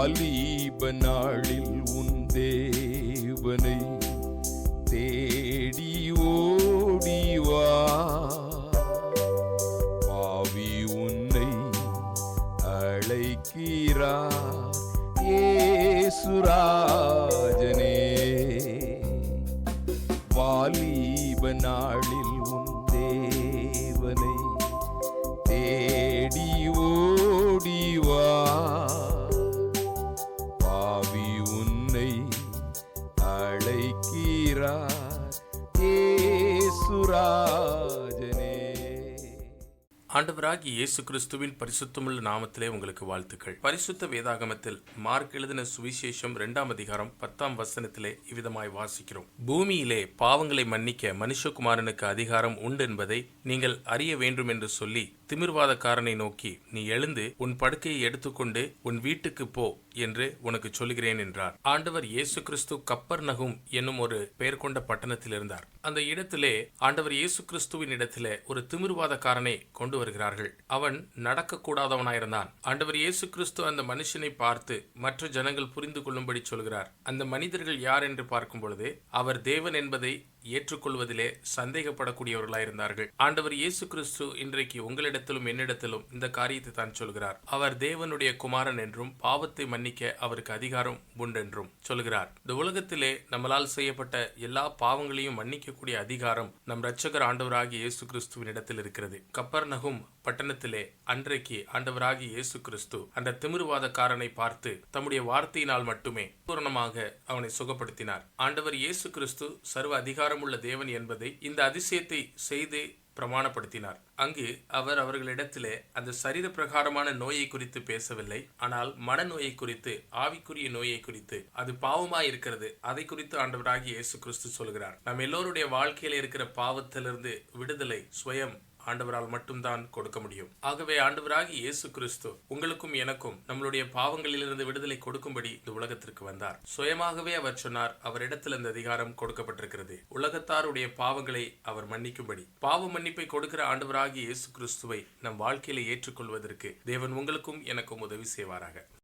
வாலிப நாளில் உன் தேவனை தேடி ஓடிவா. பாவி உன்னை அழைக்கிறார் இயேசுராஜனே. வாலிப நாளில் உன் தேவனை தேடி ஓடிவா. பாவி உன்னை அழைக்கிறார் இயேசுராஜனே. ஆண்டவராகிய இயேசு கிறிஸ்துவின் பரிசுத்தமுள்ள நாமத்திலே உங்களுக்கு வாழ்த்துக்கள். பரிசுத்த வேதாகமத்தில் மார்க் எழுதின சுவிசேஷம் 2ஆம் அதிகாரம் 10ஆம் வசனத்திலே இவ்விதமாய் வாசிக்கிறோம். பூமியிலே பாவங்களை மன்னிக்க மனுஷகுமாரனுக்கு அதிகாரம் உண்டு என்பதை நீங்கள் அறிய வேண்டும் என்று சொல்லி திமிர்வாதக்காரனை நோக்கி, நீ எழுந்து உன் படுக்கையை எடுத்துக்கொண்டு உன் வீட்டுக்கு போ என்று உனக்கு சொல்கிறேன் என்றார். ஆண்டவர் இயேசு கிறிஸ்து கப்பர்நகும் என்னும் ஒரு பெயர் கொண்ட பட்டணத்தில் இருந்தார். அந்த இடத்திலே ஆண்டவர் இயேசு கிறிஸ்துவின் இடத்திலே ஒரு திமிர்வாதக்காரனை கொண்டு வருகிறார்கள். அவன் நடக்கக்கூடாதவனாயிருந்தான். ஆண்டவர் இயேசு கிறிஸ்து அந்த மனுஷனை பார்த்து மற்ற ஜனங்கள் புரிந்து கொள்ளும்படி சொல்கிறார். அந்த மனிதர்கள் யார் என்று பார்க்கும் பொழுது அவர் தேவன் என்பதை ஏற்றுக்கொள்வதிலே சந்தேகப்படக்கூடியவர்களாயிருந்தார்கள். ஆண்டவர் இயேசு கிறிஸ்து இன்றைக்கு உங்களிடத்திலும் என்னிடத்திலும் இந்த காரியத்தை தான் சொல்கிறார். அவர் தேவனுடைய குமாரன் என்றும் பாவத்தை மன்னிக்க அவருக்கு அதிகாரம் உண்டென்றும் சொல்கிறார். இந்த உலகத்திலே நம்மளால் செய்யப்பட்ட எல்லா பாவங்களையும் மன்னிக்கக்கூடிய அதிகாரம் நம் இரட்சகர் ஆண்டவராகிய இயேசு கிறிஸ்துவின் இடத்தில் இருக்கிறது. கப்பர்நகும் பட்டணத்திலே அன்றைக்கு ஆண்டவராகிய இயேசு கிறிஸ்து அந்த திமிர்வாதக்காரனை பார்த்து தம்முடைய வார்த்தையினால் மட்டுமே பூரணமாக அவனை சுகப்படுத்தினார். ஆண்டவர் இயேசு கிறிஸ்து சர்வ அதிகாரமுள்ள தேவன் என்பதை இந்த அதிசயத்தை செய்து பிரமாணப்படுத்தினார். அங்கு அவர் அவர்களிடத்திலே அந்த சரீர பிரகாரமான நோயை குறித்து பேசவில்லை, ஆனால் மனநோயை குறித்து, ஆவிக்குரிய நோயை குறித்து, அது பாவமாய் இருக்கிறது, அதை குறித்து ஆண்டவராகிய இயேசு கிறிஸ்து சொல்கிறார். நம் எல்லோருடைய வாழ்க்கையில இருக்கிற பாவத்திலிருந்து விடுதலை சுயம் ஆண்டவரால் மட்டும்தான் கொடுக்க முடியும். ஆகவே ஆண்டவராகிய இயேசு கிறிஸ்து உங்களுக்கும் எனக்கும் நம்மளுடைய பாவங்களிலிருந்து விடுதலை கொடுக்கும்படி இந்த உலகத்திற்கு வந்தார். சுயமாகவே அவர் சொன்னார், அவரிடத்தில் அந்த அதிகாரம் கொடுக்கப்பட்டிருக்கிறது. உலகத்தாருடைய பாவங்களை அவர் மன்னிக்கும்படி. பாவ மன்னிப்பை கொடுக்கிற ஆண்டவராகிய இயேசு கிறிஸ்துவை நம் வாழ்க்கையில ஏற்றுக்கொள்வதற்கு தேவன் உங்களுக்கும் எனக்கும் உதவி செய்வாராக.